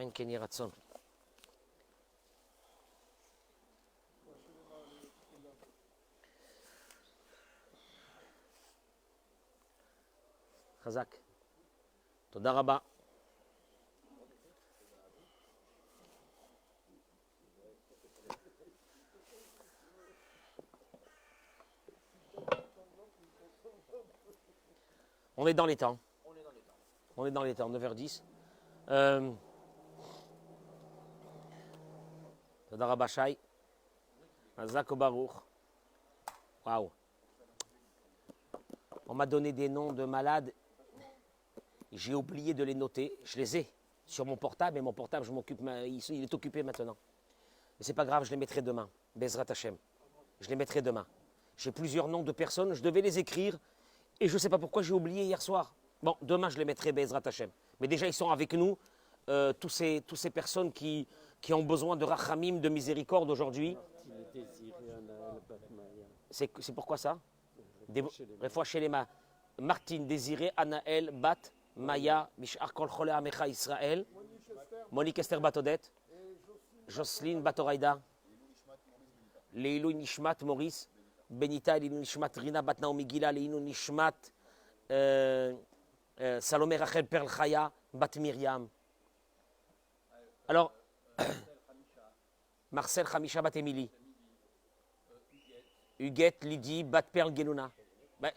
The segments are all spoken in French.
אמן כן יהי רצון. חזק. תודה רבה. On est dans les temps. On est dans les temps, 9h10. תודה רבה שי. חזק וברוך. Waouh. On m'a donné des noms de malades. J'ai oublié de les noter. Je les ai sur mon portable, et mon portable, il est occupé maintenant. Mais c'est pas grave, je les mettrai demain. Bezrat Hashem. Je les mettrai demain. J'ai plusieurs noms de personnes, je devais les écrire, et je ne sais pas pourquoi j'ai oublié hier soir. Bon, demain je les mettrai Bezrat Hashem. Mais déjà, ils sont avec nous, tous ces personnes qui ont besoin de rachamim, de miséricorde aujourd'hui. C'est pourquoi ça? Refoua Shelema. Martine Désiré, Anaël, Bat, Maya, Mishar Kol Chole Amecha Israël, Monique Esther Batodette, Jocelyne Batoraïda, Leilou Nishmat Maurice, Benita Leilou Nishmat Rina Bat Naomi Gila, Leilou Nishmat Salomé Rachel Perl Chaya, Bat Myriam. Alors, Marcel Khamisha Bat Emily, Huguette Lydie Bat Perl Geluna. Ben,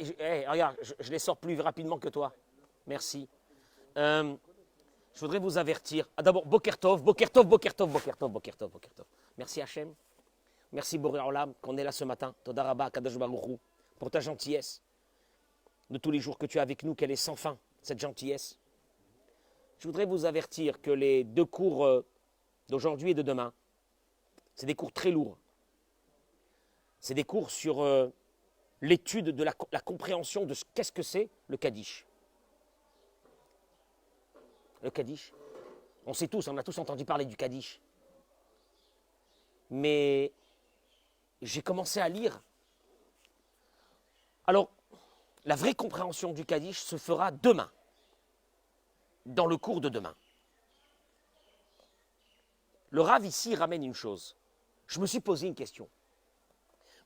regarde, je les sors plus rapidement que toi. Merci. Je voudrais vous avertir. Ah, d'abord, Bokertov. Merci Hachem. Merci Boré Olam qu'on est là ce matin. Toda Rabba Kadosh Baruch Hu, pour ta gentillesse de tous les jours que tu as avec nous, qu'elle est sans fin, cette gentillesse. Je voudrais vous avertir que les 2 cours d'aujourd'hui et de demain, c'est des cours très lourds. C'est des cours sur l'étude de la compréhension de qu'est-ce que c'est le Kaddish. Le Kaddish, on sait tous, on a tous entendu parler du Kaddish. Mais j'ai commencé à lire. Alors, la vraie compréhension du Kaddish se fera demain, dans le cours de demain. Le Rav ici ramène une chose. Je me suis posé une question.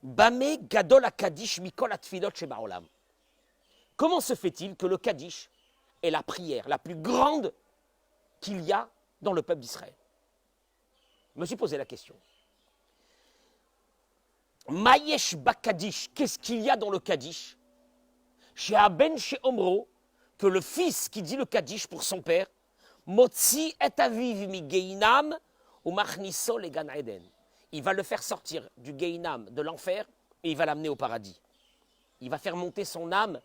Bamé gadol ha-Kaddish mikol ha-tfilot shebaolam. Comment se fait-il que le Kaddish est la prière la plus grande qu'il y a dans le peuple d'Israël? Je me suis posé la question. Mayesh ba-Kaddish, qu'est-ce qu'il y a dans le Kaddish? Chez Aben chez Omro, que le fils qui dit le Kaddish pour son père, Motzi et aviv mi geinam ou machniso le Gan Eden. Il va le faire sortir du Geinam, de l'enfer, et il va l'amener au paradis. Il va faire monter son âme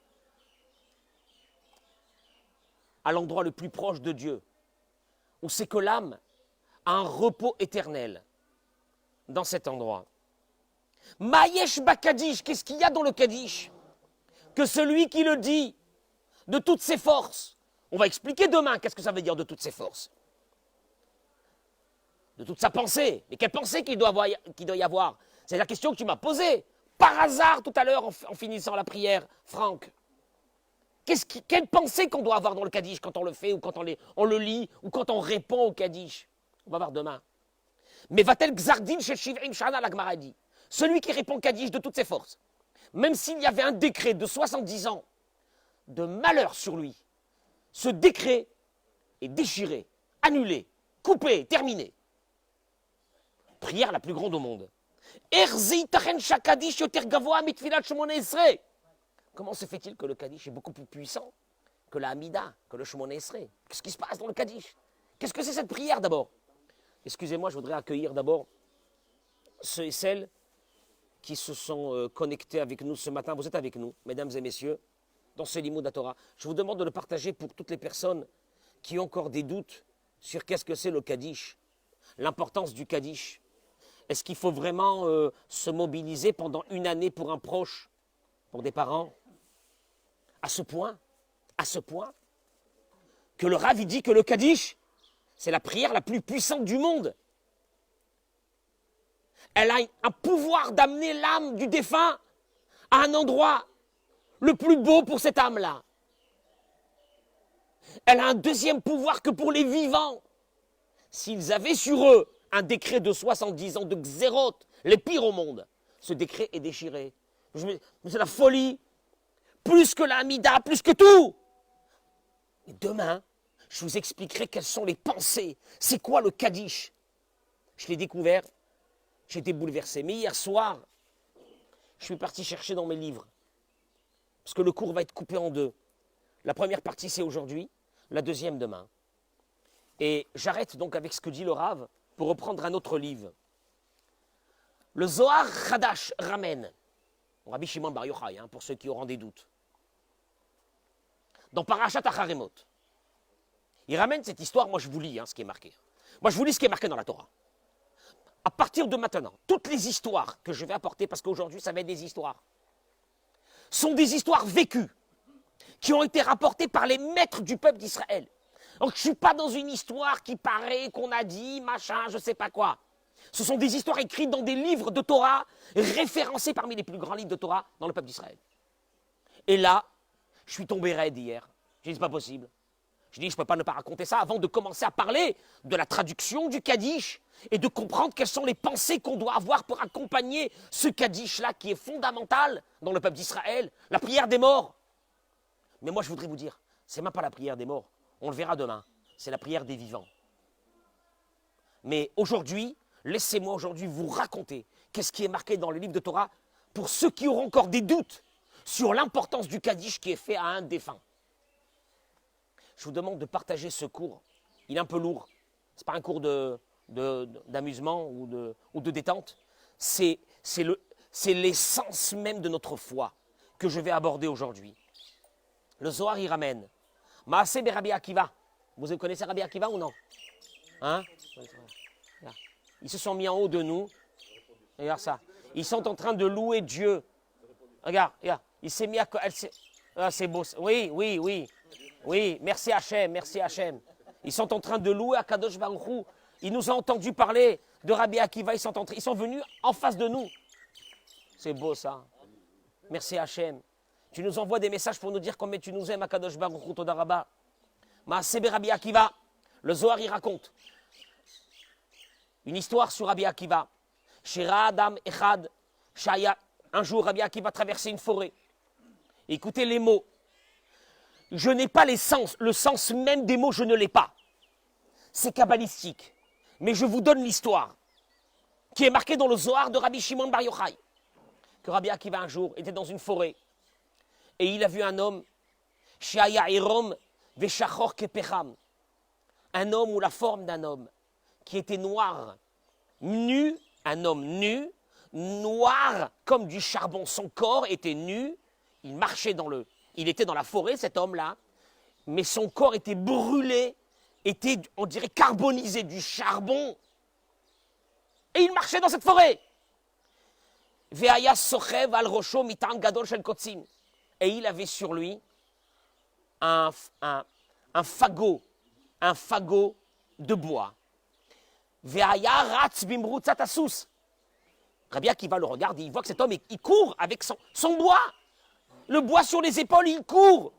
à l'endroit le plus proche de Dieu, où c'est que l'âme a un repos éternel dans cet endroit. Mayesh ba-Kaddish, qu'est-ce qu'il y a dans le Kaddish? Que celui qui le dit de toutes ses forces, on va expliquer demain qu'est-ce que ça veut dire de toutes ses forces. De toute sa pensée. Mais quelle pensée qu'il doit y avoir? C'est la question que tu m'as posée, par hasard, tout à l'heure, en finissant la prière, Franck. Quelle pensée qu'on doit avoir dans le Kaddish quand on le fait, ou quand on le lit, ou quand on répond au Kaddish? On va voir demain. Mais va-t-elle Gzardin chez Shivrim Shana, la Gemara dit. Celui qui répond Kaddish de toutes ses forces, même s'il y avait un décret de 70 ans de malheur sur lui, ce décret est déchiré, annulé, coupé, terminé. Prière la plus grande au monde. Comment se fait-il que le Kaddish est beaucoup plus puissant que la Hamida, que le Shemona Esrei? Qu'est-ce qui se passe dans le Kaddish? Qu'est-ce que c'est cette prière d'abord? Excusez-moi, je voudrais accueillir d'abord ceux et celles qui se sont connectés avec nous ce matin. Vous êtes avec nous, mesdames et messieurs, dans ce Limoud Torah. Je vous demande de le partager pour toutes les personnes qui ont encore des doutes sur qu'est-ce que c'est le Kaddish, l'importance du Kaddish. Est-ce qu'il faut vraiment se mobiliser pendant une année pour un proche, pour des parents? À ce point que le Rav dit que le Kaddish, c'est la prière la plus puissante du monde. Elle a un pouvoir d'amener l'âme du défunt à un endroit le plus beau pour cette âme-là. Elle a un deuxième pouvoir que pour les vivants. s'ils avaient sur eux un décret de 70 ans de Xérot, les pires au monde, ce décret est déchiré. Mais c'est la folie, plus que la Hamida, plus que tout. Et demain, je vous expliquerai quelles sont les pensées. C'est quoi le Kaddish? Je l'ai découvert, j'ai été bouleversé. Mais hier soir, je suis parti chercher dans mes livres. Parce que le cours va être coupé en deux. La première partie, c'est aujourd'hui, la deuxième demain. Et j'arrête donc avec ce que dit le Rav pour reprendre un autre livre. Le Zohar Hadash ramène, Rabbi Shimon Bar Yochai, pour ceux qui auront des doutes, dans Parashat Acharemot, il ramène cette histoire, moi je vous lis ce qui est marqué. Moi je vous lis ce qui est marqué dans la Torah. À partir de maintenant, toutes les histoires que je vais apporter, parce qu'aujourd'hui ça va être des histoires, sont des histoires vécues, qui ont été rapportées par les maîtres du peuple d'Israël. Donc je ne suis pas dans une histoire qui paraît, qu'on a dit, machin, je ne sais pas quoi. Ce sont des histoires écrites dans des livres de Torah, référencés parmi les plus grands livres de Torah dans le peuple d'Israël. Et là, je suis tombé raide hier. Je dis, c'est pas possible. Je dis, je ne peux pas ne pas raconter ça avant de commencer à parler de la traduction du Kaddish et de comprendre quelles sont les pensées qu'on doit avoir pour accompagner ce Kaddish-là qui est fondamental dans le peuple d'Israël, la prière des morts. Mais moi, je voudrais vous dire, c'est même pas la prière des morts. On le verra demain. C'est la prière des vivants. Mais aujourd'hui, laissez-moi aujourd'hui vous raconter qu'est-ce qui est marqué dans le livre de Torah pour ceux qui auront encore des doutes sur l'importance du Kaddish qui est fait à un défunt. Je vous demande de partager ce cours. Il est un peu lourd. Ce n'est pas un cours d'amusement ou de détente. C'est l'essence même de notre foi que je vais aborder aujourd'hui. Le Zohar y ramène. Maaseh be Rabbi Akiva. Vous connaissez Rabbi Akiva ou non? Hein? Ils se sont mis en haut de nous. Regarde ça. Ils sont en train de louer Dieu. Regarde, regarde. Il s'est mis à... Ah, c'est beau. Oui, oui, oui. Oui, merci Hachem, merci Hachem. Ils sont en train de louer Akadosh Baruch Hu. Ils nous ont entendu parler de Rabbi Akiva. Ils sont venus en face de nous. C'est beau ça. Merci Hachem. Tu nous envoies des messages pour nous dire combien tu nous aimes, Akadosh Baruch Hu, Toda Rabba. Maaseh be Rabbi Akiva. Le Zohar y raconte une histoire sur Rabbi Akiva. Shira Adam Echad Shaya. Un jour, Rabbi Akiva traversait une forêt. Écoutez les mots. Je n'ai pas le sens même des mots, je ne l'ai pas. C'est kabbalistique. Mais je vous donne l'histoire qui est marquée dans le Zohar de Rabbi Shimon Bar Yochai. Que Rabbi Akiva un jour était dans une forêt et il a vu un homme, Shaya Erom Veshachor Kepecham, un homme ou la forme d'un homme qui était noir, nu, un homme nu, noir comme du charbon. Son corps était nu, il marchait il était dans la forêt, cet homme-là, mais son corps était brûlé, était, on dirait, carbonisé du charbon. Et il marchait dans cette forêt. Ve'aya sochev al rosho mitan gadol shel kotzim. Et il avait sur lui un fagot de bois. Ve'aya ratz bimrutzat asus. Rabbi Akiva le regarde et il voit que cet homme, il court avec son bois. Le bois sur les épaules, il court.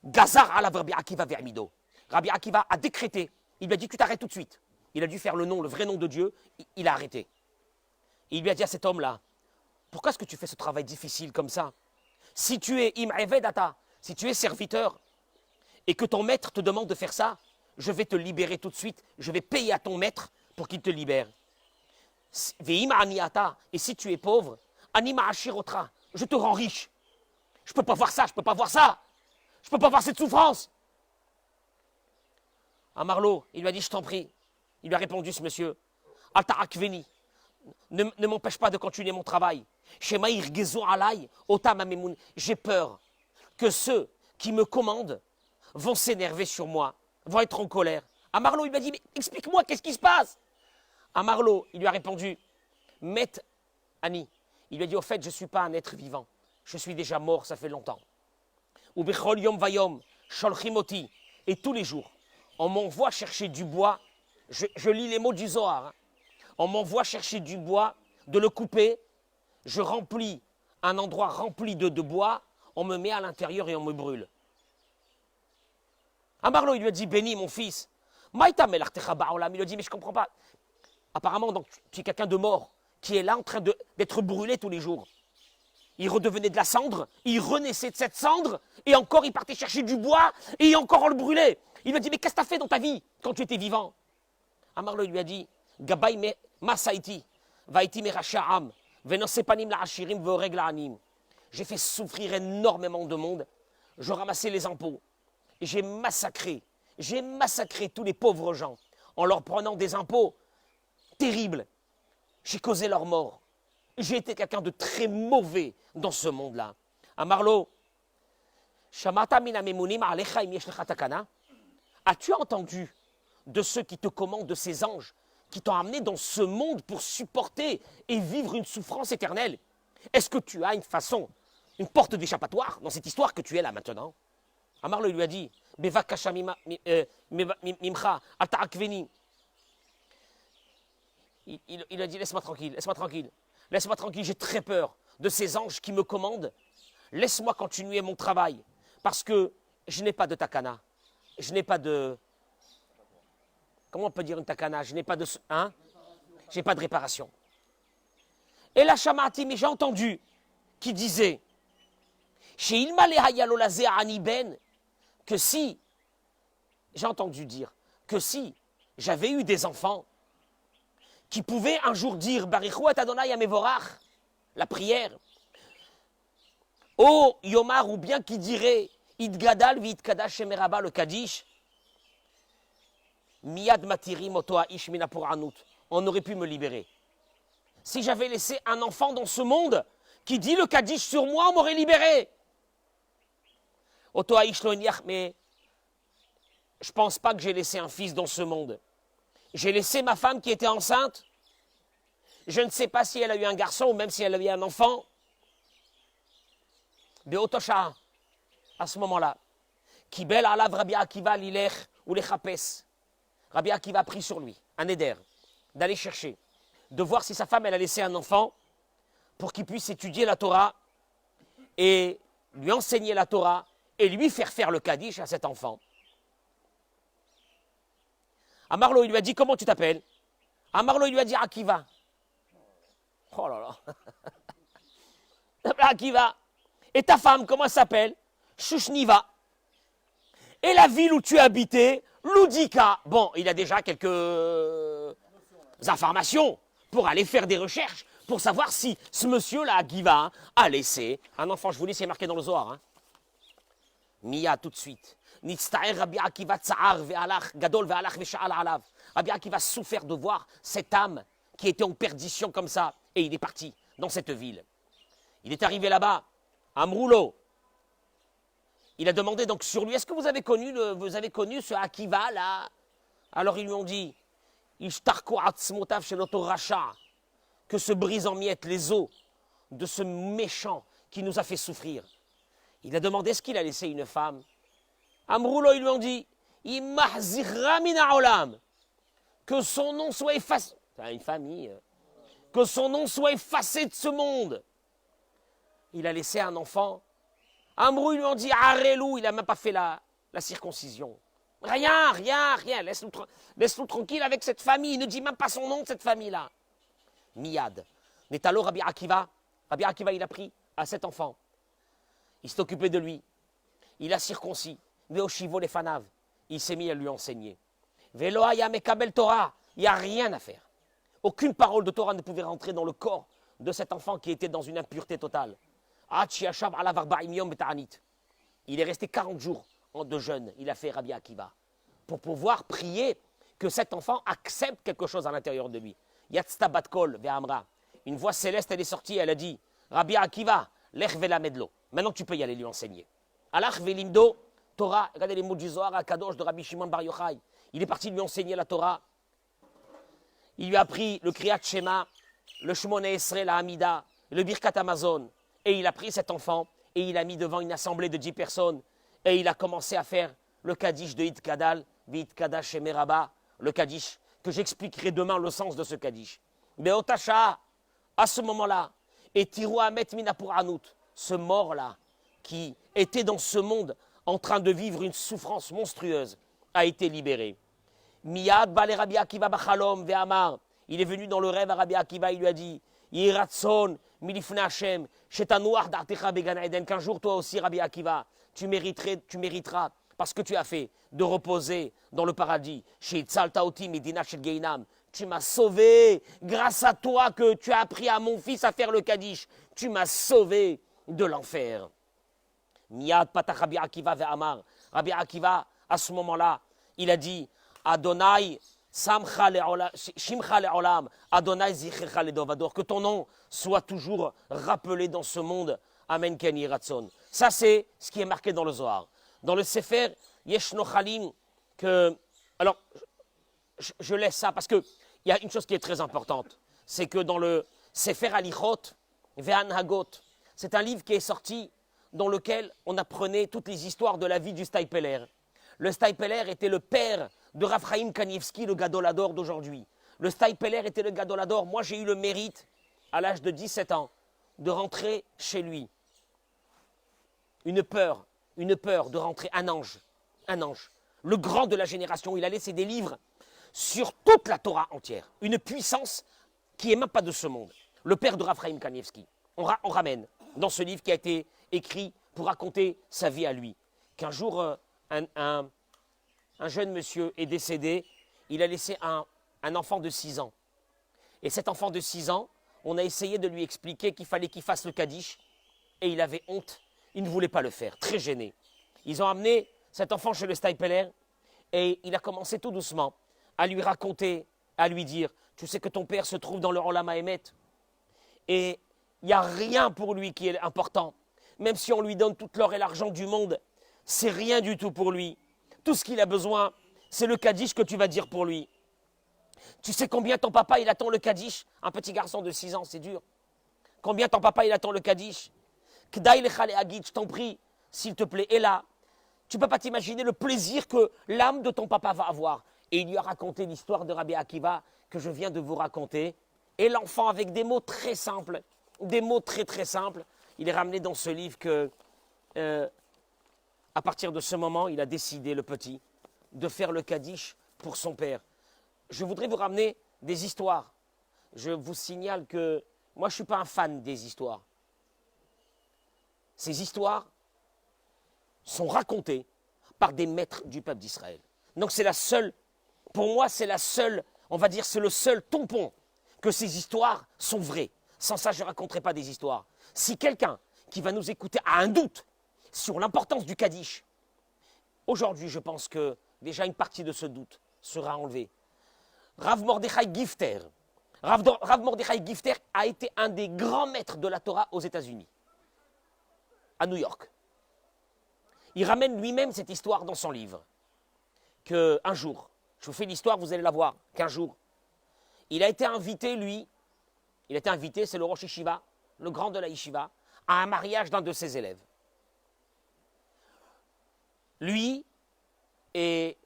Gazar ala Rabbi Akiva ve'amido. Rabbi Akiva a décrété. Il lui a dit, tu t'arrêtes tout de suite. Il a dû faire le vrai nom de Dieu. Il a arrêté. Il lui a dit à cet homme-là, pourquoi est-ce que tu fais ce travail difficile comme ça? Si tu es im'evedata, si tu es serviteur, et que ton maître te demande de faire ça, je vais te libérer tout de suite. Je vais payer à ton maître pour qu'il te libère. Ve'ima aniata, et si tu es pauvre, anima ashirotra, je te rends riche. Je ne peux pas voir ça, je ne peux pas voir ça. Je ne peux pas voir cette souffrance. À Marlo, il lui a dit, je t'en prie. Il lui a répondu, ce monsieur, Altarakveni, ne m'empêche pas de continuer mon travail. Shemaïr gezo alay, otam amemoun. J'ai peur que ceux qui me commandent vont s'énerver sur moi, vont être en colère. À Marlo, il lui a dit, mais explique-moi, qu'est-ce qui se passe? À Marlo, il lui a répondu, Met Ani. Il lui a dit, au fait, je ne suis pas un être vivant. Je suis déjà mort, ça fait longtemps. Ou bechol yom vayom, sholchimoti. Et tous les jours, on m'envoie chercher du bois. Je lis les mots du Zohar. On m'envoie chercher du bois, de le couper. Je remplis un endroit rempli de bois. On me met à l'intérieur et on me brûle. À Marlo, il lui a dit, béni mon fils, Maïta melartecha ba'olam. Il lui dit, mais je ne comprends pas. Apparemment, donc, tu es quelqu'un de mort qui est là en train d'être brûlé tous les jours. Il redevenait de la cendre, il renaissait de cette cendre, et encore il partait chercher du bois, et encore on le brûlait. Il lui a dit, mais qu'est-ce que tu as fait dans ta vie quand tu étais vivant? Amarlo lui a dit, Gabay me masaiti, vaiti me racha'am, venosepanim la ashirim voreg la anim. J'ai fait souffrir énormément de monde, je ramassais les impôts, j'ai massacré tous les pauvres gens en leur prenant des impôts terribles. J'ai causé leur mort. J'ai été quelqu'un de très mauvais dans ce monde-là. Amarlo, as-tu entendu de ceux qui te commandent, de ces anges, qui t'ont amené dans ce monde pour supporter et vivre une souffrance éternelle? Est-ce que tu as une façon, une porte d'échappatoire dans cette histoire que tu es là maintenant? Amarlo lui a dit, il a dit, laisse-moi tranquille, laisse-moi tranquille. Laisse-moi tranquille, j'ai très peur de ces anges qui me commandent. Laisse-moi continuer mon travail, parce que je n'ai pas de takana. Je n'ai pas de... Comment on peut dire une takana? Je n'ai pas de... Hein? J'ai pas de réparation. Et la Shamati, mais j'ai entendu, qui disait, chez Ilmale Hayalolazé Aniben, que si, j'ai entendu dire, que si j'avais eu des enfants, qui pouvait un jour dire Barichou et Adonai Amevorach, la prière, oh Yomar, ou bien qui dirait Idgadal Vidkadash Emeraba, le Kaddish, Miyad Matirim Otoa Ishmina pour Anout, on aurait pu me libérer. Si j'avais laissé un enfant dans ce monde qui dit le Kaddish sur moi, on m'aurait libéré. Otoa Ishloniach, mais je ne pense pas que j'ai laissé un fils dans ce monde. J'ai laissé ma femme qui était enceinte. Je ne sais pas si elle a eu un garçon ou même si elle a eu un enfant. Beotosha, à ce moment-là, Kibel alav Rabbi Akiva l'ilech ou les chapes. Rabbi Akiva a pris sur lui un éder d'aller chercher, de voir si sa femme elle a laissé un enfant pour qu'il puisse étudier la Torah et lui enseigner la Torah et lui faire le Kaddish à cet enfant. Amarlo, il lui a dit, comment tu t'appelles? Amarlo, il lui a dit, Akiva. Oh là là. Akiva. Et ta femme, comment elle s'appelle? Shushniva. Et la ville où tu habitais, Loudika. Bon, il a déjà quelques informations pour aller faire des recherches, pour savoir si ce monsieur-là, Akiva, a laissé un enfant. Je vous dis, c'est marqué dans le Zohar. Hein. Mia, tout de suite. Rabbi Akiva a souffert de voir cette âme qui était en perdition comme ça. Et il est parti dans cette ville. Il est arrivé là-bas, à Mroulo. Il a demandé donc sur lui, est-ce que vous avez connu ce Akiva là? Alors ils lui ont dit, que se brisent en miettes les os de ce méchant qui nous a fait souffrir. Il a demandé, est-ce qu'il a laissé une femme? Amroulo, ils lui ont dit, que son nom soit effacé. C'est une famille. Que son nom soit effacé de ce monde. Il a laissé un enfant. Amrou, ils lui ont dit, Arelou, il n'a même pas fait la circoncision. Rien. Laisse-nous tranquille avec cette famille. Il ne dit même pas son nom de cette famille-là. Miyad. Netalo Rabbi Akiva. Rabbi Akiva, il a pris à cet enfant. Il s'est occupé de lui. Il a circoncis. Veoshivo les fanav. Il s'est mis à lui enseigner. Veloaya mekabel Torah. Il n'y a rien à faire. Aucune parole de Torah ne pouvait rentrer dans le corps de cet enfant qui était dans une impureté totale. Il est resté 40 jours de jeûne. Il a fait Rabbi Akiva. Pour pouvoir prier que cet enfant accepte quelque chose à l'intérieur de lui. Yatzta batkol ve'amra. Une voix céleste, elle est sortie, elle a dit, Rabbi Akiva, lech vela medlo. Maintenant tu peux y aller lui enseigner. Alach velimdo, Torah, regardez les mots du Zohar à Kadosh de Rabbi Shimon Bar Yochai. Il est parti lui enseigner la Torah. Il lui a appris le Kriyat Shema, le Shmona Esrei, la Hamida, le Birkat Amazon. Et il a pris cet enfant et il a mis devant une assemblée de 10 personnes. Et il a commencé à faire le Kaddish de Hitkadal, Hitkadash Emeraba, le Kaddish, que j'expliquerai demain le sens de ce Kaddish. Mais Otasha, à ce moment-là, et Tirou Amet Mina pour Anout, ce mort-là, qui était dans ce monde en train de vivre une souffrance monstrueuse, a été libéré. Miyad Bale Rabbi Akiva Bachalom Ve'amar. Il est venu dans le rêve à Rabbi Akiva, il lui a dit Yiratson Milifna Hashem, Shetanouach Dartecha Began Eden, qu'un jour toi aussi, Rabbi Akiva, tu mériteras, parce que tu as fait, de reposer dans le paradis. Chez Tzaltaoti Medina Shel Geinam. Tu m'as sauvé, grâce à toi que tu as appris à mon fils à faire le Kaddish. Tu m'as sauvé de l'enfer. Miyad Patach Rabbi Akiva Ve'amar. Rabbi Akiva, à ce moment-là, il a dit Adonai Shimcha le'olam, Adonai zichecha ledovador, que ton nom soit toujours rappelé dans ce monde. Amen ken yeh ratzon. Ça, c'est ce qui est marqué dans le Zohar. Dans le Sefer, Yesh Nochalim, que. Alors, je laisse ça parce qu'il y a une chose qui est très importante. C'est que dans le Sefer Alichot, Ve'an Hagot, c'est un livre qui est sorti dans lequel on apprenait toutes les histoires de la vie du Staipeler. Le Staipeler était le père de Rav Chaim Kanievski, le Gadolador d'aujourd'hui. Le Staipeler était le Gadolador. Moi, j'ai eu le mérite, à l'âge de 17 ans, de rentrer chez lui. Une peur de rentrer, un ange. Le grand de la génération, il a laissé des livres sur toute la Torah entière. Une puissance qui n'est même pas de ce monde. Le père de Rav Chaim Kanievski. On ramène dans ce livre qui a été écrit pour raconter sa vie à lui. Qu'un jour, un jeune monsieur est décédé, il a laissé un enfant de 6 ans. Et cet enfant de 6 ans, on a essayé de lui expliquer qu'il fallait qu'il fasse le Kaddish, et il avait honte, il ne voulait pas le faire, très gêné. Ils ont amené cet enfant chez le Staipeler, et il a commencé tout doucement à lui raconter, à lui dire, tu sais que ton père se trouve dans le Olam HaEmet, et il n'y a rien pour lui qui est important. Même si on lui donne toute l'or et l'argent du monde, c'est rien du tout pour lui. Tout ce qu'il a besoin, c'est le Kaddish que tu vas dire pour lui. Tu sais combien ton papa, il attend le Kaddish? Un petit garçon de 6 ans, c'est dur. Combien ton papa, il attend le Kaddish? K'daï lechale agid, je t'en prie, s'il te plaît. Et là, tu ne peux pas t'imaginer le plaisir que l'âme de ton papa va avoir. Et il lui a raconté l'histoire de Rabbi Akiva que je viens de vous raconter. Et l'enfant, avec des mots très simples, des mots très très simples, il est ramené dans ce livre que, à partir de ce moment, il a décidé, le petit, de faire le Kaddish pour son père. Je voudrais vous ramener des histoires. Je vous signale que moi, je ne suis pas un fan des histoires. Ces histoires sont racontées par des maîtres du peuple d'Israël. Donc c'est la seule, pour moi, c'est la seule, on va dire, c'est le seul tampon que ces histoires sont vraies. Sans ça, je ne raconterai pas des histoires. Si quelqu'un qui va nous écouter a un doute sur l'importance du Kaddish, aujourd'hui, je pense que déjà une partie de ce doute sera enlevée. Rav Mordechai Gifter. Rav Mordechai Gifter a été un des grands maîtres de la Torah aux États-Unis, à New York. Il ramène lui-même cette histoire dans son livre, qu'un jour, je vous fais l'histoire, vous allez la voir, qu'un jour, il a été invité, c'est le Rosh Yeshiva, le grand de la Yeshiva, à un mariage d'un de ses élèves. Lui et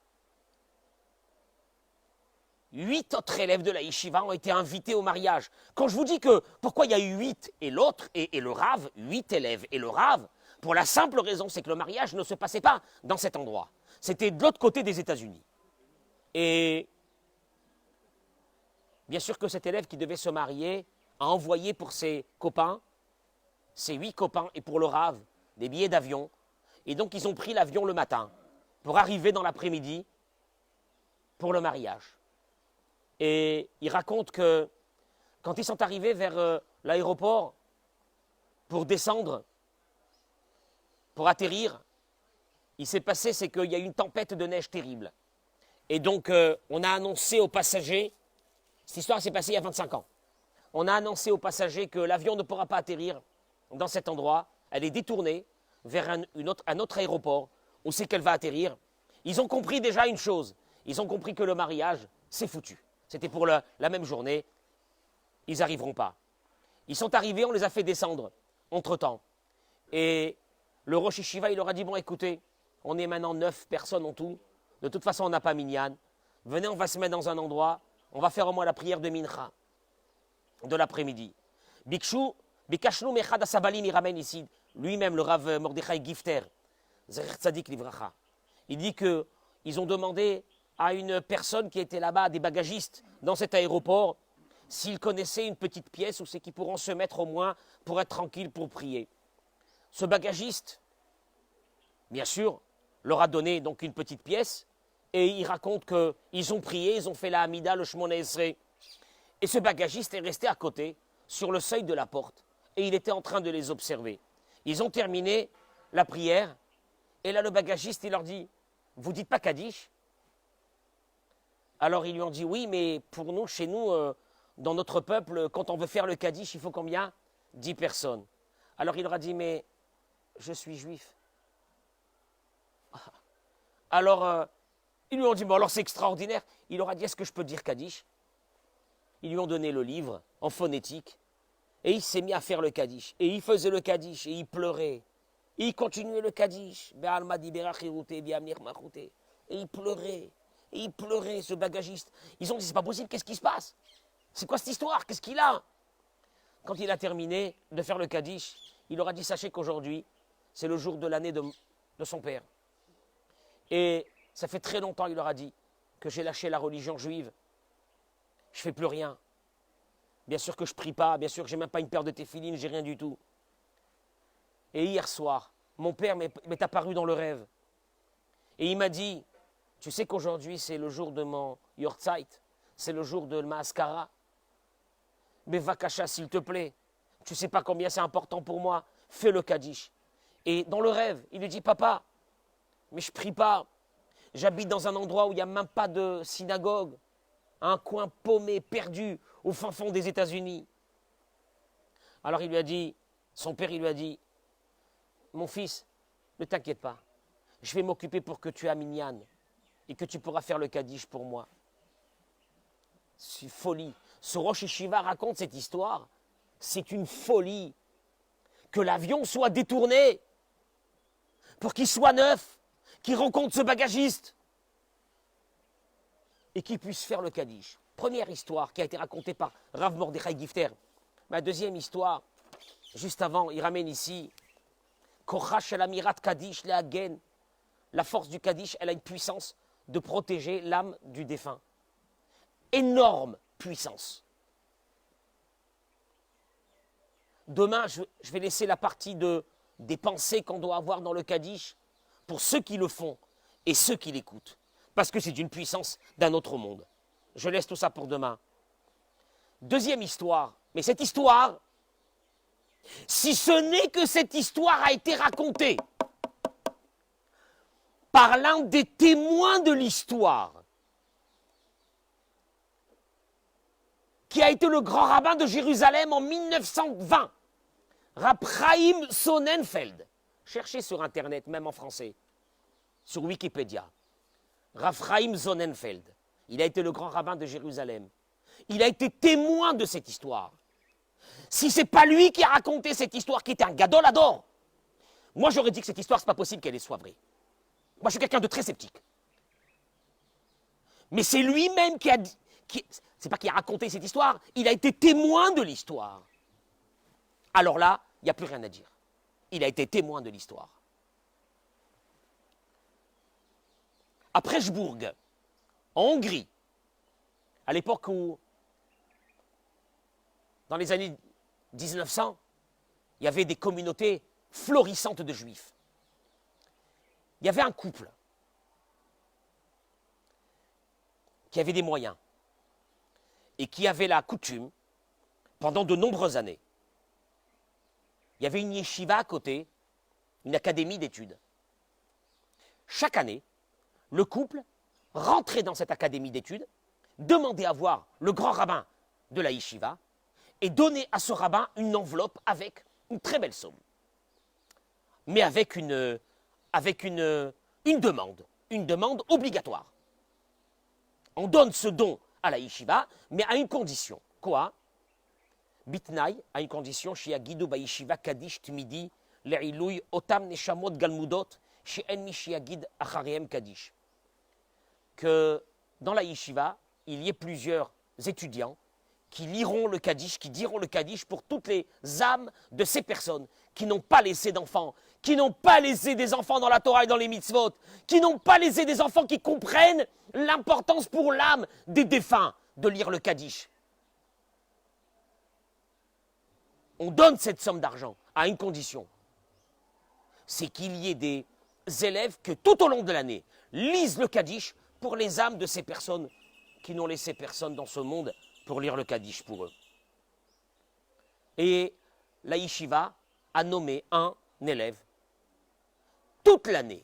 8 autres élèves de la Yeshiva ont été invités au mariage. Quand je vous dis que pourquoi il y a eu 8 et l'autre et le Rav, 8 élèves et le Rav, pour la simple raison, c'est que le mariage ne se passait pas dans cet endroit. C'était de l'autre côté des États-Unis. Et bien sûr que cet élève qui devait se marier a envoyé pour ses copains, ses 8 copains, et pour le Rav, des billets d'avion. Et donc ils ont pris l'avion le matin pour arriver dans l'après-midi pour le mariage. Et il raconte que quand ils sont arrivés vers l'aéroport pour descendre, pour atterrir, il s'est passé, c'est qu'il y a eu une tempête de neige terrible. Et donc on a annoncé aux passagers, cette histoire s'est passée il y a 25 ans, on a annoncé aux passagers que l'avion ne pourra pas atterrir dans cet endroit, elle est détournée vers un autre aéroport où c'est qu'elle va atterrir. Ils ont compris déjà une chose, ils ont compris que le mariage, c'est foutu. C'était pour la même journée, ils n'arriveront pas. Ils sont arrivés, on les a fait descendre entre-temps. Et le Rosh Yeshiva, il leur a dit, bon écoutez, on est maintenant 9 personnes en tout, de toute façon on n'a pas minyan, venez on va se mettre dans un endroit, on va faire au moins la prière de Mincha, de l'après-midi. Bikashnu Mechad Asabalim, il ramène ici, lui-même le Rav Mordechai Gifter, Zecher Tzadik Livracha. Il dit qu'ils ont demandé à une personne qui était là-bas, des bagagistes dans cet aéroport, s'ils connaissaient une petite pièce où c'est qu'ils pourront se mettre au moins pour être tranquilles pour prier. Ce bagagiste, bien sûr, leur a donné donc une petite pièce et il raconte qu'ils ont prié, ils ont fait la Hamida, le Shmona Esrei. Et ce bagagiste est resté à côté, sur le seuil de la porte, et il était en train de les observer. Ils ont terminé la prière, et là le bagagiste, il leur dit « Vous dites pas Kaddish ?» Alors ils lui ont dit « Oui, mais pour nous, chez nous, dans notre peuple, quand on veut faire le Kaddish, il faut combien? 10 personnes. » Alors il leur a dit « Mais je suis juif. » Alors, ils lui ont dit « Bon, alors c'est extraordinaire. » Il leur a dit « Est-ce que je peux dire Kaddish ?» Ils lui ont donné le livre en phonétique et il s'est mis à faire le Kaddish. Et il faisait le Kaddish et il pleurait. Et il continuait le Kaddish. Et il pleurait. Et il pleurait, ce bagagiste. Ils ont dit, c'est pas possible, qu'est-ce qui se passe? C'est quoi cette histoire? Qu'est-ce qu'il a? Quand il a terminé de faire le Kaddish, il leur a dit, sachez qu'aujourd'hui, c'est le jour de l'année de son père. Et ça fait très longtemps, il leur a dit, que j'ai lâché la religion juive. Je ne fais plus rien. Bien sûr que je ne prie pas, bien sûr que je n'ai même pas une paire de téphilines, j'ai rien du tout. Et hier soir, mon père m'est apparu dans le rêve. Et il m'a dit, tu sais qu'aujourd'hui c'est le jour de mon Yortzeit, c'est le jour de Maaskara. Mais Vakasha, s'il te plaît, tu ne sais pas combien c'est important pour moi, fais le Kaddish. Et dans le rêve, il lui dit, papa, mais je ne prie pas. J'habite dans un endroit où il n'y a même pas de synagogue. Un coin paumé, perdu, au fin fond des États-Unis. Alors il lui a dit, son père il lui a dit, mon fils, ne t'inquiète pas, je vais m'occuper pour que tu aies Minyan et que tu pourras faire le Kaddish pour moi. C'est folie. Ce Rosh Yeshiva raconte cette histoire. C'est une folie. Que l'avion soit détourné pour qu'il soit neuf, qu'il rencontre ce bagagiste et qu'il puisse faire le Kaddish. Première histoire qui a été racontée par Rav Mordechai Gifter. Ma deuxième histoire, juste avant, il ramène ici Kochash el Amirat Kaddish le'agen. La force du Kaddish, elle a une puissance de protéger l'âme du défunt. Énorme puissance. Demain, je vais laisser la partie des pensées qu'on doit avoir dans le Kaddish pour ceux qui le font et ceux qui l'écoutent. Parce que c'est d'une puissance d'un autre monde. Je laisse tout ça pour demain. Deuxième histoire. Mais cette histoire, si ce n'est que cette histoire a été racontée par l'un des témoins de l'histoire, qui a été le grand rabbin de Jérusalem en 1920, Rab Chaim Sonnenfeld. Cherchez sur Internet, même en français, sur Wikipédia. Rav Chaim Sonnenfeld. Il a été le grand rabbin de Jérusalem. Il a été témoin de cette histoire. Si ce n'est pas lui qui a raconté cette histoire, qui était un gadol ador, moi j'aurais dit que cette histoire, ce n'est pas possible qu'elle soit vraie. Moi je suis quelqu'un de très sceptique. Mais c'est lui-même qui a dit, c'est pas qui a raconté cette histoire, il a été témoin de l'histoire. Alors là, il n'y a plus rien à dire. Il a été témoin de l'histoire. À Pressbourg, en Hongrie, à l'époque où, dans les années 1900, il y avait des communautés florissantes de juifs. Il y avait un couple qui avait des moyens et qui avait la coutume, pendant de nombreuses années, il y avait une yeshiva à côté, une académie d'études. Chaque année, le couple rentrait dans cette académie d'études, demandait à voir le grand rabbin de la yeshiva et donnait à ce rabbin une enveloppe avec une très belle somme. Mais avec une demande obligatoire. On donne ce don à la yeshiva, mais à une condition. Quoi? Bitnaï, à une condition, chez Agidu ba yeshiva Kaddish Tmidi, le'ilouy otam neshamot galmudot, chez Enmi Shiagid Achariem Kaddish. Que dans la yeshiva, il y ait plusieurs étudiants qui liront le Kaddish, qui diront le Kaddish pour toutes les âmes de ces personnes qui n'ont pas laissé d'enfants, qui n'ont pas laissé des enfants dans la Torah et dans les mitzvot, qui n'ont pas laissé des enfants qui comprennent l'importance pour l'âme des défunts de lire le Kaddish. On donne cette somme d'argent à une condition, c'est qu'il y ait des élèves que tout au long de l'année lisent le Kaddish pour les âmes de ces personnes qui n'ont laissé personne dans ce monde pour lire le Kaddish pour eux. Et la yeshiva a nommé un élève. Toute l'année,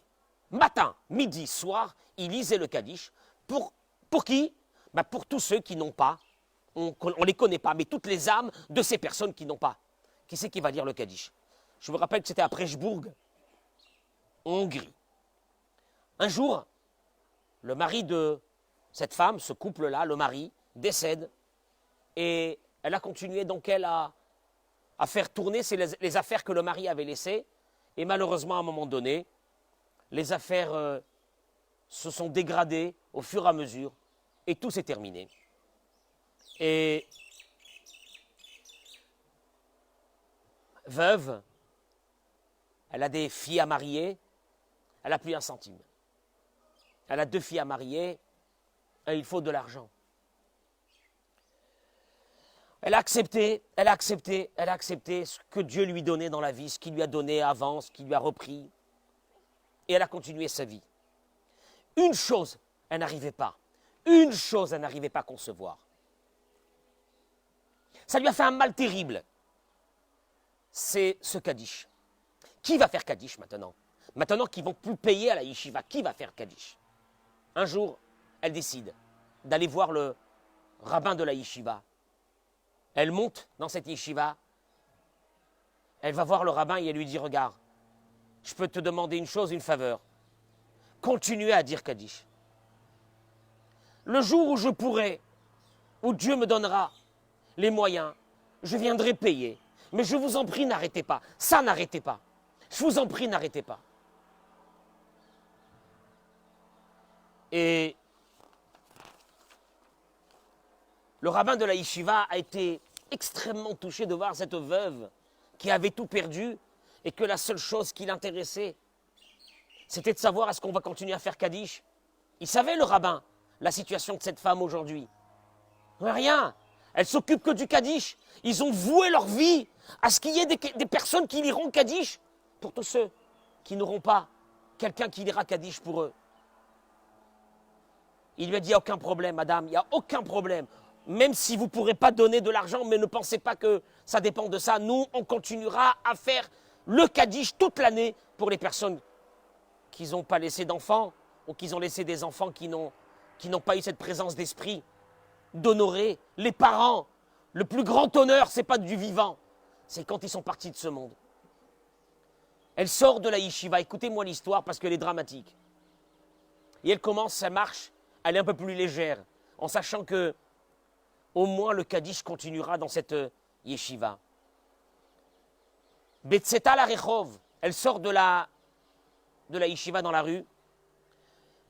matin, midi, soir, il lisait le Kaddish. Pour qui? Pour tous ceux qui n'ont pas, on ne les connaît pas, mais toutes les âmes de ces personnes qui n'ont pas. Qui c'est qui va lire le Kaddish? Je vous rappelle que c'était à Pressburg, en Hongrie. Un jour, le mari de cette femme, ce couple-là, le mari, décède. Et elle a continué donc elle à faire tourner les affaires que le mari avait laissées. Et malheureusement, à un moment donné, les affaires se sont dégradées au fur et à mesure. Et tout s'est terminé. Et veuve, elle a des filles à marier, elle n'a plus un centime. Elle a 2 filles à marier, et il faut de l'argent. Elle a accepté ce que Dieu lui donnait dans la vie, ce qu'il lui a donné avant, ce qu'il lui a repris. Et elle a continué sa vie. Une chose, elle n'arrivait pas à concevoir. Ça lui a fait un mal terrible. C'est ce Kaddish. Qui va faire Kaddish maintenant? Maintenant qu'ils ne vont plus payer à la yeshiva, qui va faire Kaddish? Un jour, elle décide d'aller voir le rabbin de la yeshiva. Elle monte dans cette yeshiva. Elle va voir le rabbin et elle lui dit, regarde, je peux te demander une chose, une faveur. Continuez à dire Kaddish. Le jour où je pourrai, où Dieu me donnera les moyens, je viendrai payer. Mais je vous en prie, n'arrêtez pas. Ça, n'arrêtez pas. Je vous en prie, n'arrêtez pas. Et le rabbin de la yeshiva a été extrêmement touché de voir cette veuve qui avait tout perdu et que la seule chose qui l'intéressait, c'était de savoir est-ce qu'on va continuer à faire Kaddish. Il savait, le rabbin, la situation de cette femme aujourd'hui. Rien. Elle s'occupe que du Kaddish. Ils ont voué leur vie à ce qu'il y ait des personnes qui liront Kaddish pour tous ceux qui n'auront pas quelqu'un qui lira Kaddish pour eux. Il lui a dit, il n'y a aucun problème, madame, il n'y a aucun problème. Même si vous ne pourrez pas donner de l'argent, mais ne pensez pas que ça dépend de ça. Nous, on continuera à faire le Kaddish toute l'année pour les personnes qui n'ont pas laissé d'enfants ou qui ont laissé des enfants qui n'ont pas eu cette présence d'esprit d'honorer les parents. Le plus grand honneur, ce n'est pas du vivant, c'est quand ils sont partis de ce monde. Elle sort de la yeshiva, écoutez-moi l'histoire parce qu'elle est dramatique. Et elle commence sa marche, elle est un peu plus légère, en sachant que au moins le Kaddish continuera dans cette yeshiva. Betseta la Rechov, elle sort de la yeshiva dans la rue,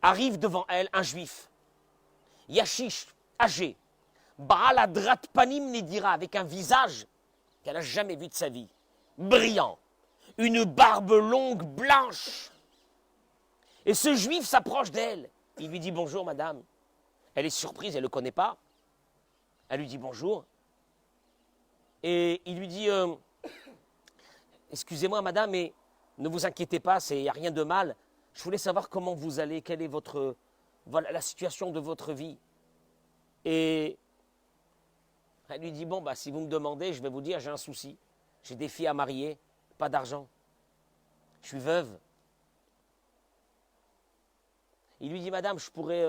arrive devant elle un juif, Yashish, âgé, Baal Adrat Panim Nidira, avec un visage qu'elle n'a jamais vu de sa vie, brillant, une barbe longue, blanche. Et ce juif s'approche d'elle, il lui dit bonjour madame. Elle est surprise, elle ne le connaît pas. Elle lui dit bonjour. Et il lui dit, excusez-moi madame, mais ne vous inquiétez pas, il n'y a rien de mal. Je voulais savoir comment vous allez, quelle est la situation de votre vie. Et elle lui dit, bon, si vous me demandez, je vais vous dire, j'ai un souci. J'ai des filles à marier, pas d'argent. Je suis veuve. Il lui dit, madame, je pourrais,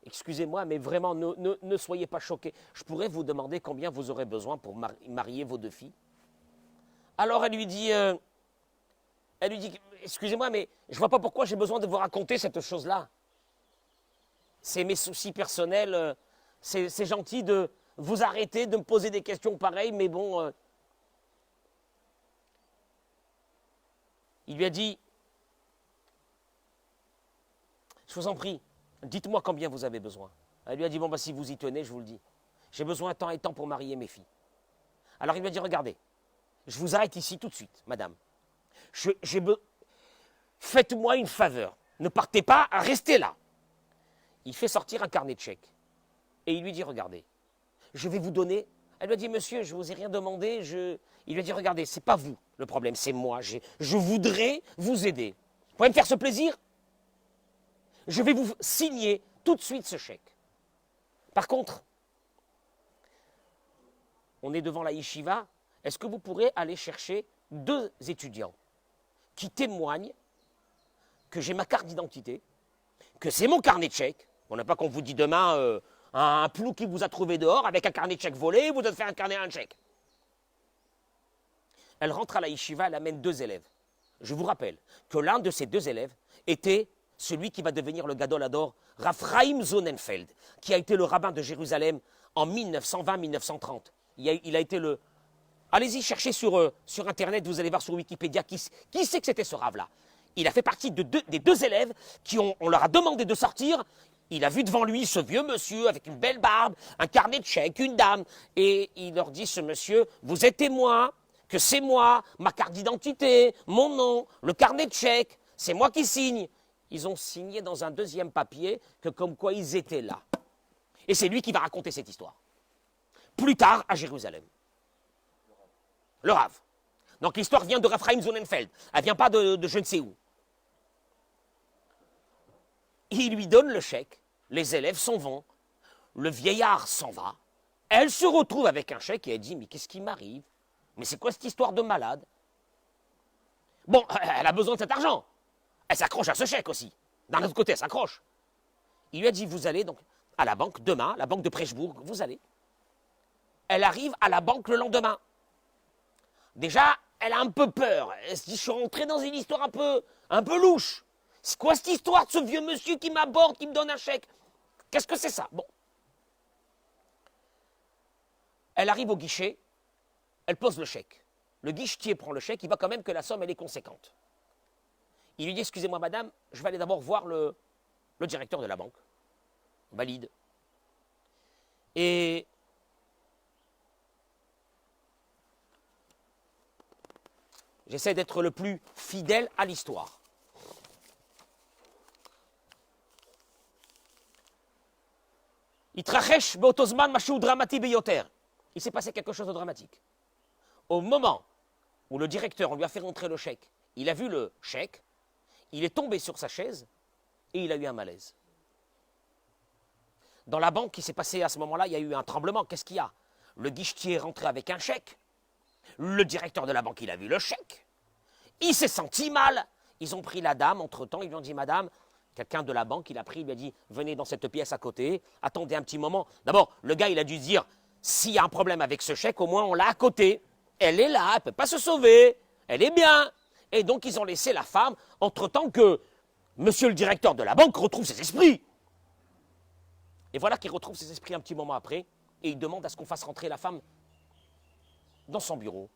excusez-moi, mais vraiment, ne soyez pas choqués. Je pourrais vous demander combien vous aurez besoin pour marier vos 2 filles. Alors elle lui dit, excusez-moi, mais je ne vois pas pourquoi j'ai besoin de vous raconter cette chose-là. C'est mes soucis personnels, c'est gentil de vous arrêter, de me poser des questions pareilles, mais bon. Il lui a dit, je vous en prie, dites-moi combien vous avez besoin. Elle lui a dit, bon, si vous y tenez, je vous le dis. J'ai besoin de temps et temps pour marier mes filles. Alors il lui a dit, regardez, je vous arrête ici tout de suite, madame. Faites-moi une faveur. Ne partez pas, restez là. Il fait sortir un carnet de chèques. Et il lui dit, regardez, je vais vous donner. Elle lui a dit, monsieur, je ne vous ai rien demandé. Il lui a dit, regardez, ce n'est pas vous le problème, c'est moi. Je voudrais vous aider. Vous pouvez me faire ce plaisir? Je vais vous signer tout de suite ce chèque. Par contre, on est devant la yeshiva. Est-ce que vous pourrez aller chercher 2 étudiants qui témoignent que j'ai ma carte d'identité, que c'est mon carnet de chèques? On n'a pas qu'on vous dit demain un plou qui vous a trouvé dehors avec un carnet de chèques volé, vous devez faire un carnet à un chèque. Elle rentre à la yeshiva, elle amène 2 élèves. Je vous rappelle que l'un de ces 2 élèves était celui qui va devenir le Gadol Hador, Raphaïm Sonnenfeld, qui a été le rabbin de Jérusalem en 1920-1930. Il a été le... Allez-y, cherchez sur Internet, vous allez voir sur Wikipédia qui c'est que c'était ce rave-là. Il a fait partie des 2 élèves qui on leur a demandé de sortir. Il a vu devant lui ce vieux monsieur avec une belle barbe, un carnet de chèques, une dame. Et il leur dit, ce monsieur, vous êtes témoin que c'est moi, ma carte d'identité, mon nom, le carnet de chèques, c'est moi qui signe. Ils ont signé dans un 2e papier que comme quoi ils étaient là. Et c'est lui qui va raconter cette histoire. Plus tard, à Jérusalem. Le Rav. Donc l'histoire vient de Raphaïm Sonnenfeld. Elle ne vient pas de je ne sais où. Il lui donne le chèque. Les élèves s'en vont. Le vieillard s'en va. Elle se retrouve avec un chèque et elle dit, mais qu'est-ce qui m'arrive? Mais c'est quoi cette histoire de malade? Bon, elle a besoin de cet argent. Elle s'accroche à ce chèque aussi. D'un autre côté, elle s'accroche. Il lui a dit, vous allez donc à la banque demain, la banque de Prechbourg, vous allez. Elle arrive à la banque le lendemain. Déjà, elle a un peu peur. Elle se dit, je suis rentré dans une histoire un peu louche. C'est quoi cette histoire de ce vieux monsieur qui m'aborde, qui me donne un chèque? Qu'est-ce que c'est ça? Bon. Elle arrive au guichet, elle pose le chèque. Le guichetier prend le chèque, il voit quand même que la somme, elle est conséquente. Il lui dit, excusez-moi madame, je vais aller d'abord voir le directeur de la banque. Valide. Et j'essaie d'être le plus fidèle à l'histoire. Il s'est passé quelque chose de dramatique. Au moment où le directeur, on lui a fait rentrer le chèque, il a vu le chèque, il est tombé sur sa chaise et il a eu un malaise. Dans la banque, qui s'est passé à ce moment-là, il y a eu un tremblement. Qu'est-ce qu'il y a? Le guichetier est rentré avec un chèque. Le directeur de la banque, il a vu le chèque. Il s'est senti mal. Ils ont pris la dame. Entre-temps, ils lui ont dit, madame, quelqu'un de la banque, il a pris, il lui a dit, venez dans cette pièce à côté, attendez un petit moment. D'abord, le gars, il a dû se dire, s'il y a un problème avec ce chèque, au moins on l'a à côté. Elle est là, elle ne peut pas se sauver. Elle est bien. Et donc, ils ont laissé la femme, entre-temps que monsieur le directeur de la banque retrouve ses esprits. Et voilà qu'il retrouve ses esprits un petit moment après, et il demande à ce qu'on fasse rentrer la femme dans son bureau.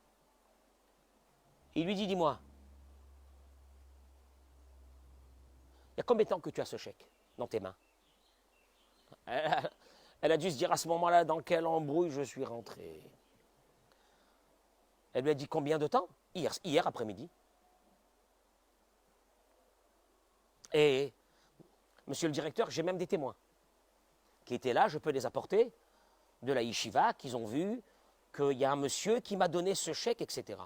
Et il lui dit, dis-moi, il y a combien de temps que tu as ce chèque dans tes mains? Elle a dû se dire à ce moment-là, dans quelle embrouille je suis rentré. Elle lui a dit, combien de temps? Hier après-midi. Et, monsieur le directeur, j'ai même des témoins qui étaient là, je peux les apporter, de la yeshiva, qu'ils ont vu qu'il y a un monsieur qui m'a donné ce chèque, etc.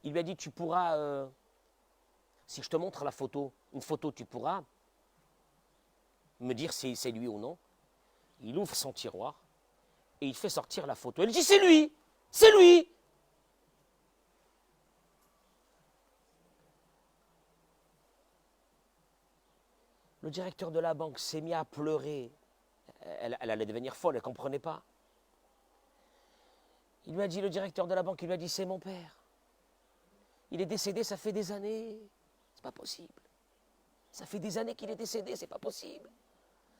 Il lui a dit, tu pourras, si je te montre la photo, une photo, tu pourras me dire si c'est lui ou non. Il ouvre son tiroir et il fait sortir la photo. Elle dit, c'est lui, c'est lui. Le directeur de la banque s'est mis à pleurer. Elle allait devenir folle, elle ne comprenait pas. Il lui a dit, le directeur de la banque, il lui a dit, c'est mon père. Il est décédé, ça fait des années. C'est pas possible. Ça fait des années qu'il est décédé, c'est pas possible.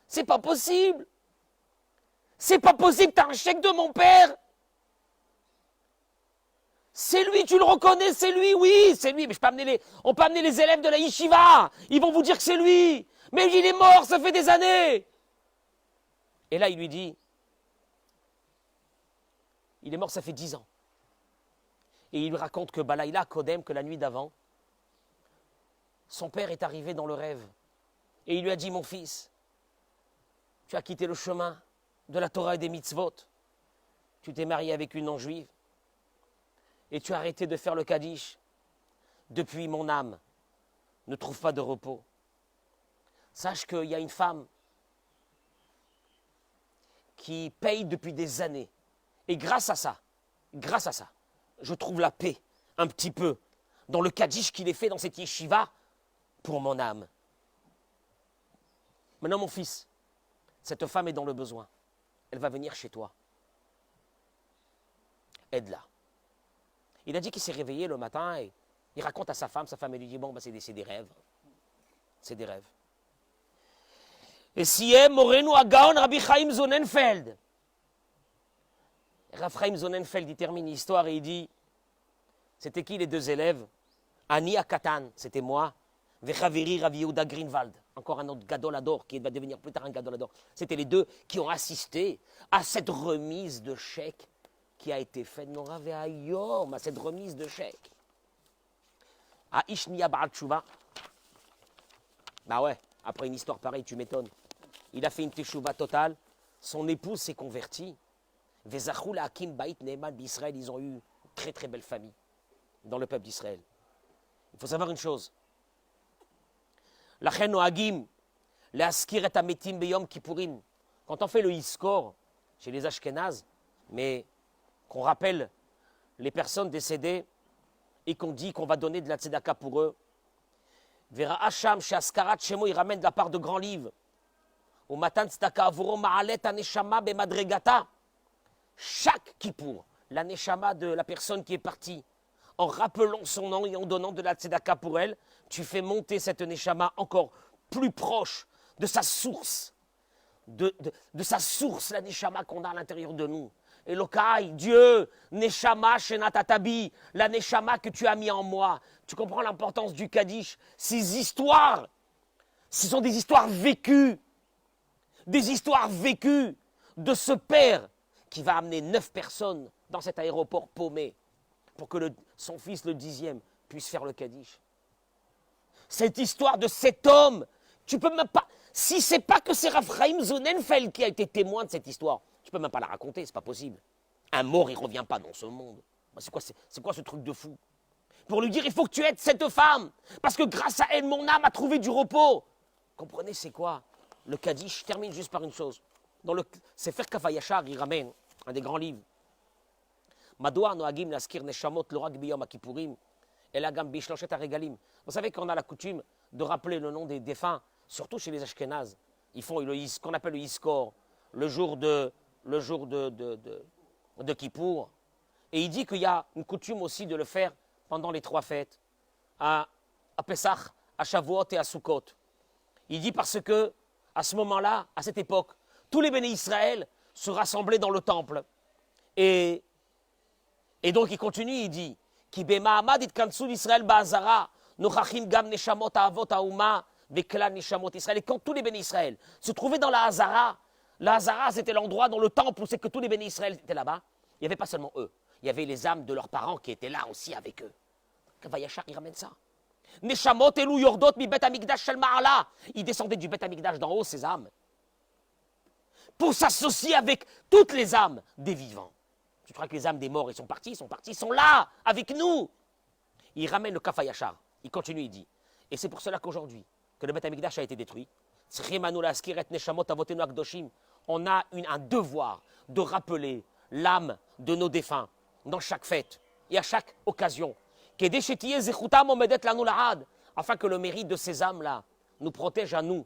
C'est pas possible. C'est pas possible, t'as un chèque de mon père. C'est lui, tu le reconnais, c'est lui, oui, c'est lui. Mais on peut amener les élèves de la yeshiva. Ils vont vous dire que c'est lui. Mais il est mort, ça fait des années. Et là, il lui dit, il est mort, ça fait 10 ans. Et il lui raconte que Balaïla Kodem, que la nuit d'avant, son père est arrivé dans le rêve. Et il lui a dit, mon fils, tu as quitté le chemin de la Torah et des mitzvot. Tu t'es marié avec une non-juive. Et tu as arrêté de faire le Kaddish. Depuis, mon âme ne trouve pas de repos. Sache qu'il y a une femme qui paye depuis des années. Et grâce à ça, je trouve la paix un petit peu dans le Kaddish qu'il est fait dans cette yeshiva pour mon âme. Maintenant, mon fils, cette femme est dans le besoin. Elle va venir chez toi. Aide-la. Il a dit qu'il s'est réveillé le matin et il raconte à sa femme elle lui dit, bon, c'est des rêves. C'est des rêves. Et si Morenu Agaon Rabbi Chaim Sonnenfeld. Rabbi Chaim Sonnenfeld, il termine l'histoire et il dit, c'était qui les deux élèves? Ani Akatan, c'était moi. Vechaveri Rav Yehuda Greenwald, encore un autre Gadolador qui va devenir plus tard un Gadolador. C'était les deux qui ont assisté à cette remise de chèque qui a été faite, Nora Ve'ayom, à cette remise de chèque. À Ishniya Ba'al Tshuva. Bah ouais, après une histoire pareille, tu m'étonnes. Il a fait une teshuva totale, son épouse s'est convertie. Vezachou la Hakim Bait Ne'eman d'Israël, ils ont eu une très très belle famille dans le peuple d'Israël. Il faut savoir une chose. Lachen Noagim, le Askir et Ametim Beyom Kippourim. Quand on fait le Iskor chez les Ashkénazes, mais qu'on rappelle les personnes décédées et qu'on dit qu'on va donner de la tzedaka pour eux, Vera Hacham, chez Askarat, Shemo, il ramène de la part de grands livres. Au Matan Tzedaka Avuro Ma'alet Aneshama Bemadregata. Chaque Kippour, la Neshama de la personne qui est partie, en rappelant son nom et en donnant de la tzedaka pour elle, tu fais monter cette Neshama encore plus proche de sa source, de sa source, la Neshama qu'on a à l'intérieur de nous. Elokai, Dieu, Neshama Shenatatabi, la Neshama que tu as mis en moi. Tu comprends l'importance du Kaddish? Ces histoires, ce sont des histoires vécues de ce père qui va amener 9 personnes dans cet aéroport paumé pour que son fils, le 10e, puisse faire le Kaddish. Cette histoire de cet homme, tu peux même pas... Si c'est pas que c'est Rav Chaim Sonnenfeld qui a été témoin de cette histoire, tu peux même pas la raconter, c'est pas possible. Un mort, il revient pas dans ce monde. C'est quoi ce truc de fou? Pour lui dire, il faut que tu aides cette femme, parce que grâce à elle, mon âme a trouvé du repos. Comprenez, c'est quoi? Le Kaddish, je termine juste par une chose. Dans le Sefer Kaf HaYashar, il ramène un des grands livres. Madoua noagim laskir neshamot lorak biyom akipurim elagam bishloshet haregalim. Vous savez qu'on a la coutume de rappeler le nom des défunts, surtout chez les Ashkénazes. Ils font ce qu'on appelle le Iskor, le jour de Kippour. Et il dit qu'il y a une coutume aussi de le faire pendant les 3 fêtes, à Pesach, à Shavuot et à Sukkot. Il dit parce que, à ce moment-là, à cette époque, tous les béné Israël se rassemblaient dans le temple. Et donc il continue, il dit, Ki bema'amad itkansu l'Israël ba'azara, nochachim gam neshamot ha'avot ha'uma, veklan neshamot Israël. Et quand tous les béné Israël se trouvaient dans la Hazara c'était l'endroit dans le temple où c'est que tous les béné Israël étaient là-bas, il n'y avait pas seulement eux, il y avait les âmes de leurs parents qui étaient là aussi avec eux. Kavayachar, il ramène ça. Neshamot elu yordot mi bet hamikdash shel ma'ala. Ils descendaient du bet hamikdash d'en haut, ces âmes, pour s'associer avec toutes les âmes des vivants. Tu crois que les âmes des morts, ils sont partis, ils sont là, avec nous. Il ramène le Kaf HaYashar. Il continue, il dit. Et c'est pour cela qu'aujourd'hui, que le Bet HaMikdash a été détruit, on a un devoir de rappeler l'âme de nos défunts dans chaque fête et à chaque occasion. Afin que le mérite de ces âmes-là nous protège à nous.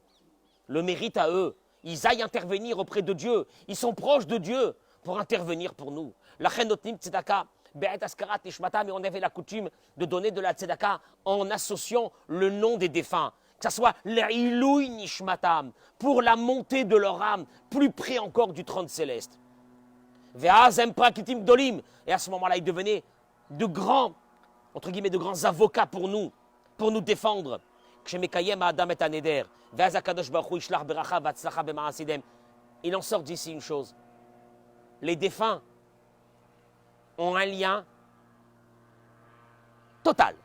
Le mérite à eux. Ils aillent intervenir auprès de Dieu. Ils sont proches de Dieu pour intervenir pour nous. La chenotnim tzedaka, be'et askarat nishmatam, et on avait la coutume de donner de la tzedaka en associant le nom des défunts. Que ce soit l'ilui nishmatam, pour la montée de leur âme, plus près encore du trône céleste. Ve'azem prakitim dolim, et à ce moment-là, ils devenaient de grands, entre guillemets, de grands avocats pour nous défendre. Kshemekayem adam et aneder, ve'az hakadosh baruch hu yishlach beracha v'atzlacha b'ma'asidem. Il en sort d'ici une chose. Les défunts ont un lien total,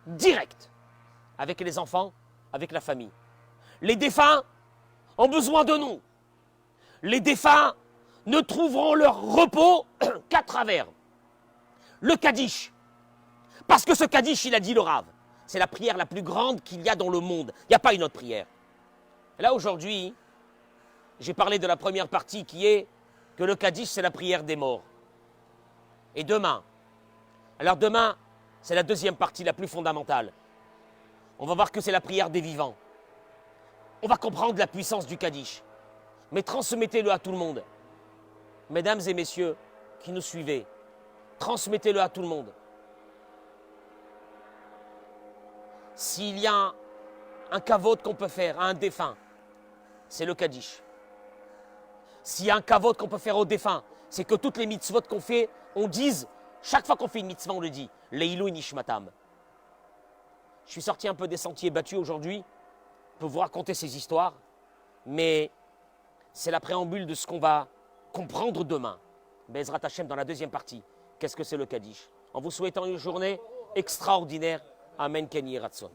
direct, avec les enfants, avec la famille. Les défunts ont besoin de nous. Les défunts ne trouveront leur repos qu'à travers le Kaddish. Parce que ce Kaddish, il a dit le Rav, c'est la prière la plus grande qu'il y a dans le monde. Il n'y a pas une autre prière. Et là, aujourd'hui, j'ai parlé de la première partie qui est que le Kaddish, c'est la prière des morts. Et demain, alors demain, c'est la deuxième partie, la plus fondamentale. On va voir que c'est la prière des vivants. On va comprendre la puissance du Kaddish. Mais transmettez-le à tout le monde. Mesdames et messieurs qui nous suivez, transmettez-le à tout le monde. S'il y a un kavod qu'on peut faire à un défunt, c'est le Kaddish. S'il y a un kavod qu'on peut faire au défunt, c'est que toutes les mitzvot qu'on fait, on dise, chaque fois qu'on fait une mitzvah, on le dit, Leilou Nishmatam. Je suis sorti un peu des sentiers battus aujourd'hui pour vous raconter ces histoires, mais c'est la préambule de ce qu'on va comprendre demain. Bezrat Hashem dans la deuxième partie. Qu'est-ce que c'est le Kaddish? En vous souhaitant une journée extraordinaire. Amen Ken Yiratzon.